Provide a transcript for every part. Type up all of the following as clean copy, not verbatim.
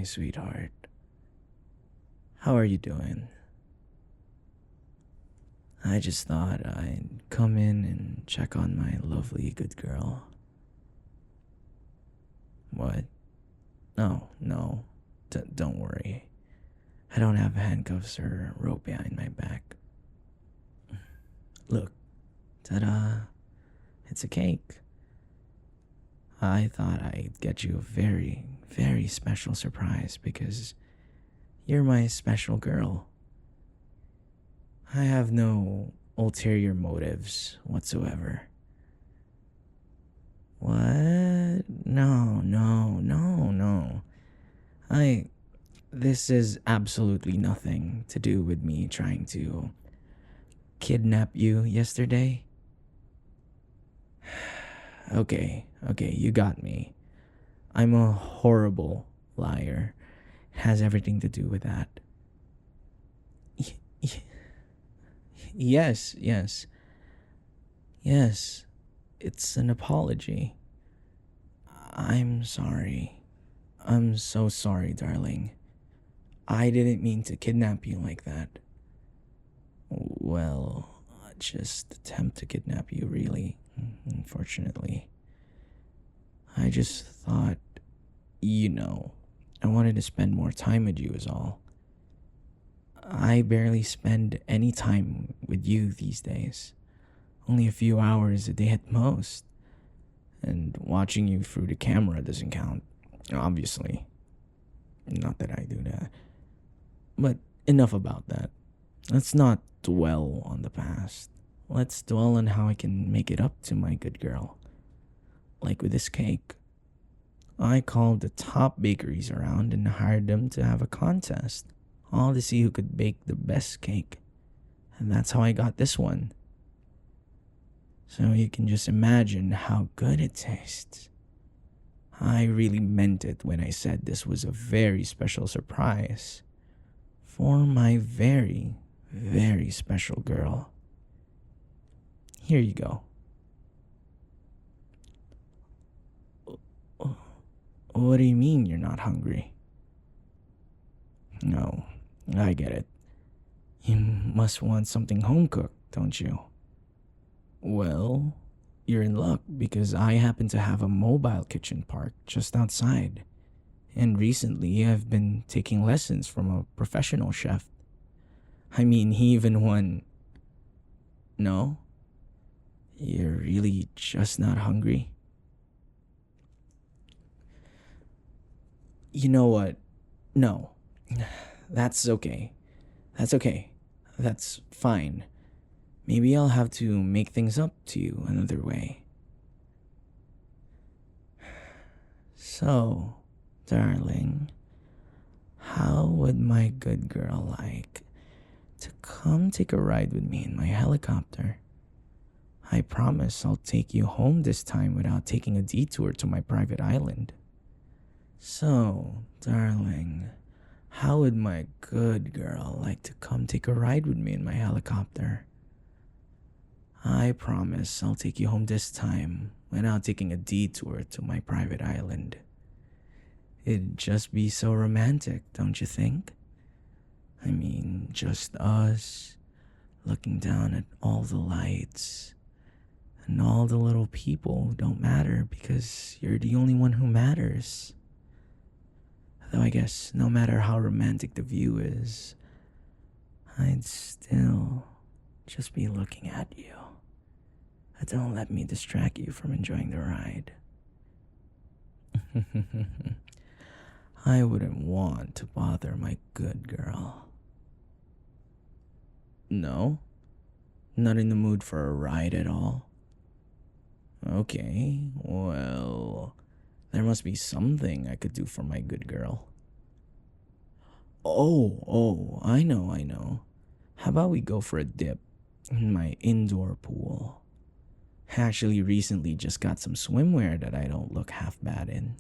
sweetheart. How are you doing? I just thought I'd come in and check on my lovely good girl. What? Oh, no. Don't worry. I don't have handcuffs or rope behind my back. Look. Ta-da. It's a cake. I thought I'd get you a very, very special surprise because you're my special girl. I have no ulterior motives whatsoever. What? No. This is absolutely nothing to do with me trying to kidnap you yesterday. Okay, you got me. I'm a horrible liar. It has everything to do with that. Yes. It's an apology. I'm sorry. I'm so sorry, darling. I didn't mean to kidnap you like that. Well, just attempt to kidnap you, really, unfortunately. I just thought, I wanted to spend more time with you is all. I barely spend any time with you these days. Only a few hours a day at most. And watching you through the camera doesn't count, obviously. Not that I do that. But enough about that. Let's not dwell on the past. Let's dwell on how I can make it up to my good girl. Like with this cake. I called the top bakeries around and hired them to have a contest. All to see who could bake the best cake. And that's how I got this one. So you can just imagine how good it tastes. I really meant it when I said this was a very special surprise. For my very, very special girl. Here you go. What do you mean you're not hungry? No, I get it. You must want something home cooked, don't you? Well, you're in luck because I happen to have a mobile kitchen parked just outside. And recently I've been taking lessons from a professional chef. I mean, he even won. No? You're really just not hungry? You know what? No. That's okay. That's fine. Maybe I'll have to make things up to you another way. So, darling, how would my good girl like to come take a ride with me in my helicopter? I promise I'll take you home this time without taking a detour to my private island. So, darling, how would my good girl like to come take a ride with me in my helicopter? I promise I'll take you home this time without taking a detour to my private island. It'd just be so romantic, don't you think? I mean, just us, looking down at all the lights, and all the little people who don't matter because you're the only one who matters. Though I guess no matter how romantic the view is, I'd still just be looking at you. Don't let me distract you from enjoying the ride. I wouldn't want to bother my good girl. No? Not in the mood for a ride at all? Okay, well, there must be something I could do for my good girl. Oh, I know. How about we go for a dip in my indoor pool? I actually recently just got some swimwear that I don't look half bad in.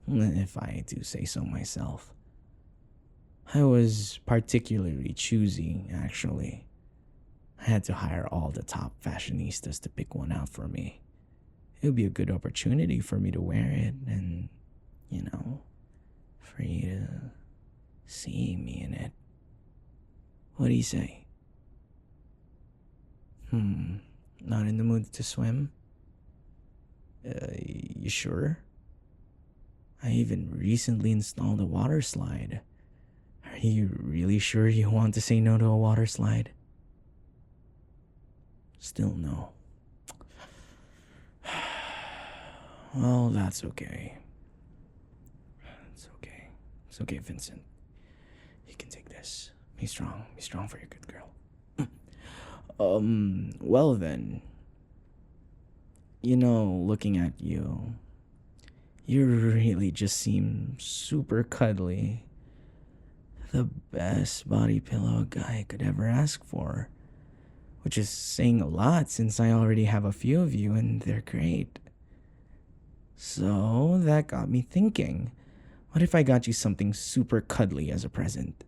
If I do say so myself. I was particularly choosy, actually. I had to hire all the top fashionistas to pick one out for me. It would be a good opportunity for me to wear it and, for you to see me in it. What do you say? Not in the mood to swim? You sure? I even recently installed a water slide. Are you really sure you want to say no to a water slide? Still no. Well, that's okay. It's okay. It's okay, Vincent. You can take this. Be strong. Be strong for your good girl. Well then. You know, looking at you, you really just seem super cuddly. The best body pillow a guy could ever ask for. Which is saying a lot since I already have a few of you and they're great. So that got me thinking, what if I got you something super cuddly as a present?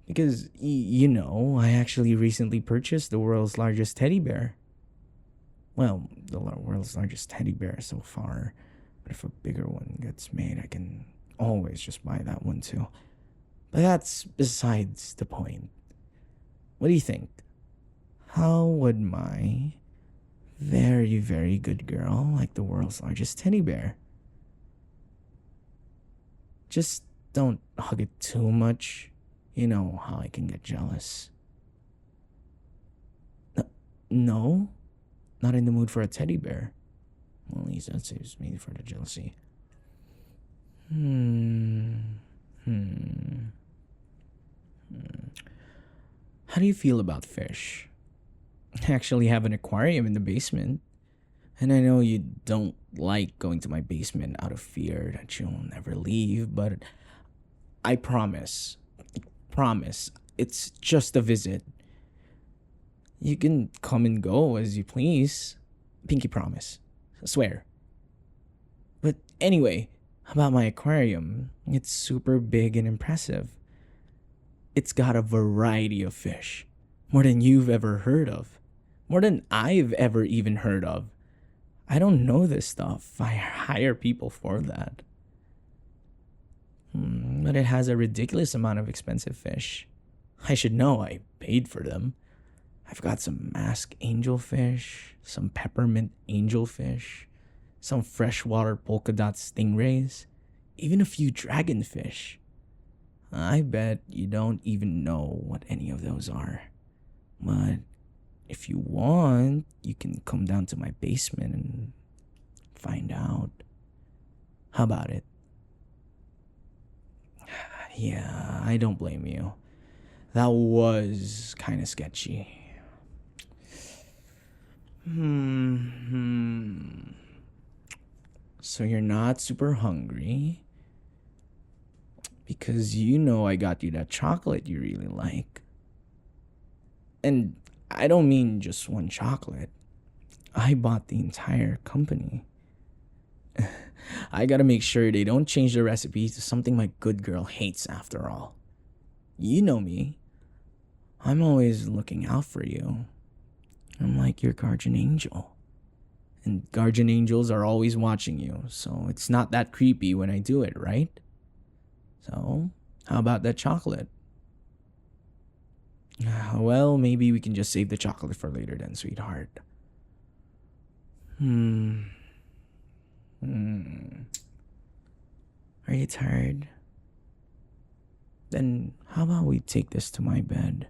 Because, you know, I actually recently purchased the world's largest teddy bear. Well, the world's largest teddy bear so far. But if a bigger one gets made, I can always just buy that one too. But that's besides the point. What do you think? How would my very, very good girl like the world's largest teddy bear? Just don't hug it too much. You know how I can get jealous. No? Not in the mood for a teddy bear. Well, at least that saves me for the jealousy. How do you feel about fish? I actually have an aquarium in the basement. And I know you don't like going to my basement out of fear that you'll never leave, but I promise, it's just a visit. You can come and go as you please. Pinky promise. I swear. But anyway, about my aquarium, it's super big and impressive. It's got a variety of fish. More than you've ever heard of. More than I've ever even heard of. I don't know this stuff. I hire people for that. But it has a ridiculous amount of expensive fish. I should know, I paid for them. I've got some masked angelfish, some peppermint angelfish, some freshwater polka dot stingrays, even a few dragonfish. I bet you don't even know what any of those are. But if you want, you can come down to my basement and find out. How about it? Yeah, I don't blame you. That was kind of sketchy. So you're not super hungry? Because you know I got you that chocolate you really like. And I don't mean just one chocolate. I bought the entire company. I gotta make sure they don't change the recipe to something my good girl hates after all. You know me. I'm always looking out for you. I'm like your guardian angel. And guardian angels are always watching you, so it's not that creepy when I do it, right? So, how about that chocolate? Well, maybe we can just save the chocolate for later then, sweetheart. Are you tired? Then how about we take this to my bed?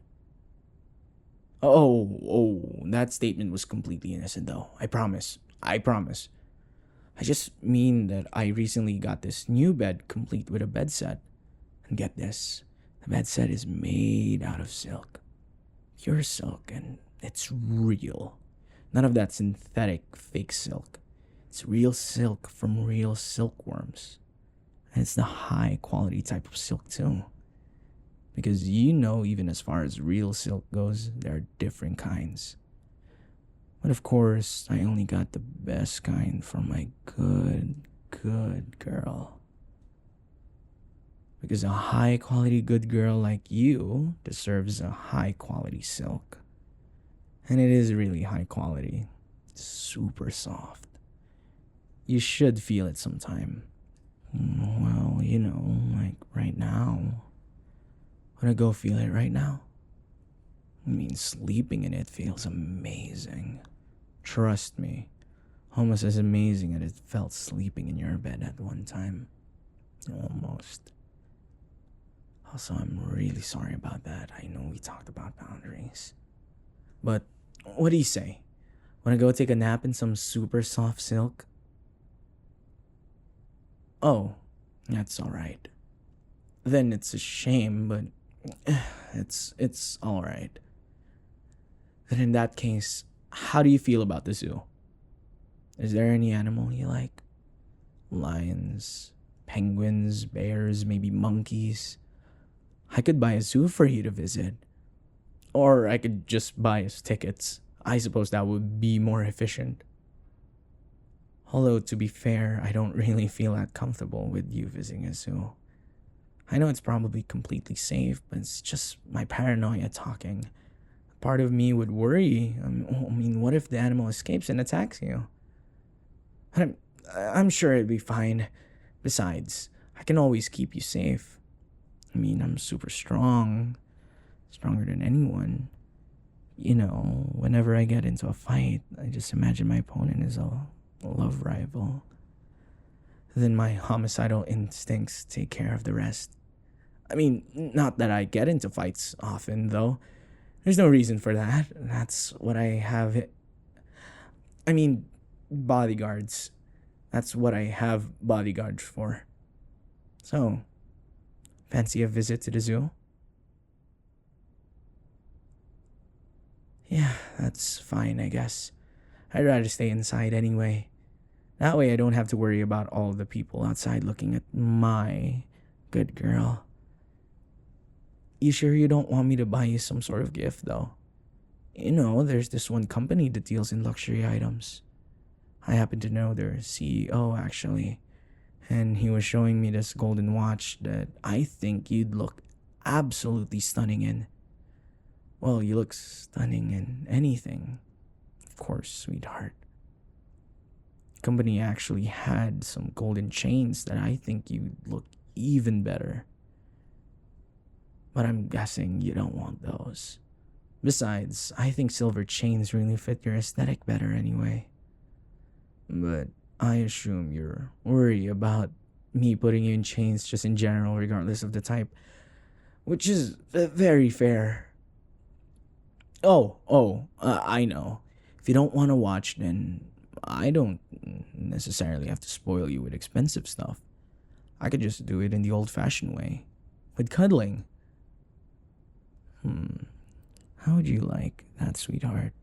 Oh, that statement was completely innocent though. I promise. I just mean that I recently got this new bed complete with a bed set. And get this, the bed set is made out of silk. Pure silk, and it's real. None of that synthetic fake silk. It's real silk from real silkworms. And it's the high quality type of silk too. Because you know, even as far as real silk goes, there are different kinds. But of course, I only got the best kind for my good girl. Because a high quality good girl like you deserves a high quality silk. And it is really high quality. It's super soft. You should feel it sometime. Well, like right now. Wanna go feel it right now? I mean, sleeping in it feels amazing. Trust me, almost as amazing as it felt sleeping in your bed at one time. Almost. Also, I'm really sorry about that. I know we talked about boundaries. But what do you say? Wanna go take a nap in some super soft silk? Oh, that's alright. Then it's a shame, but it's alright. Then in that case, how do you feel about the zoo? Is there any animal you like? Lions, penguins, bears, maybe monkeys? I could buy a zoo for you to visit. Or I could just buy us tickets. I suppose that would be more efficient. Although, to be fair, I don't really feel that comfortable with you visiting a zoo. I know it's probably completely safe, but it's just my paranoia talking. Part of me would worry. I mean, what if the animal escapes and attacks you? I'm sure it'd be fine. Besides, I can always keep you safe. I mean, I'm super strong. Stronger than anyone. Whenever I get into a fight, I just imagine my opponent is a love rival. Then my homicidal instincts take care of the rest. I mean, not that I get into fights often, though. There's no reason for that. That's what I have. I mean, bodyguards. That's what I have bodyguards for. So, fancy a visit to the zoo? Yeah, that's fine, I guess. I'd rather stay inside anyway. That way I don't have to worry about all the people outside looking at my good girl. You sure you don't want me to buy you some sort of gift, though? There's this one company that deals in luxury items. I happen to know their CEO, actually. And he was showing me this golden watch that I think you'd look absolutely stunning in. Well, you look stunning in anything. Of course, sweetheart. Company actually had some golden chains that I think you'd look even better. But I'm guessing you don't want those. Besides, I think silver chains really fit your aesthetic better anyway. But I assume you're worried about me putting you in chains just in general, regardless of the type. Which is very fair. I know. If you don't want to watch, then I don't necessarily have to spoil you with expensive stuff. I could just do it in the old-fashioned way, with cuddling. How would you like that, sweetheart?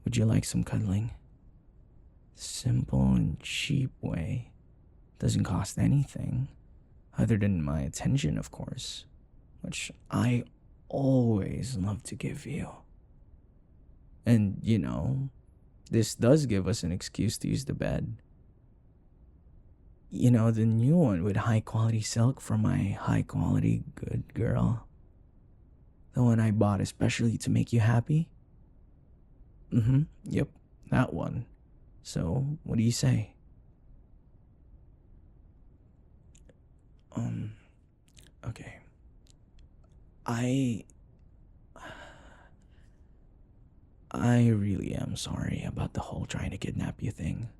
Would you like some cuddling? Simple and cheap way. Doesn't cost anything, other than my attention, of course, which I always love to give you. And, this does give us an excuse to use the bed. The new one with high quality silk from my high quality good girl. The one I bought especially to make you happy. Yep, that one. So, what do you say? Okay. I really am sorry about the whole trying to kidnap you thing.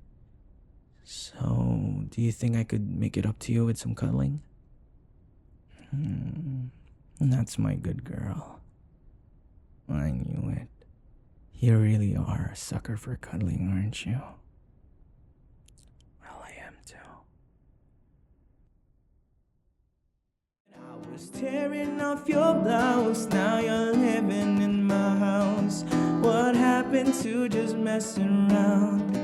So, do you think I could make it up to you with some cuddling? That's my good girl. I knew it. You really are a sucker for cuddling, aren't you? Well, I am too. I was tearing off your blouse, now you're living in my house. What happened to just messing around?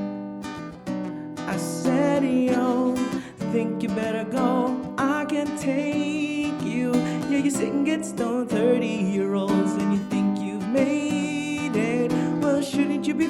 I said, yo, think you better go. I can take you. Yeah, you sit and get stoned, 30-year-olds, and you think you've made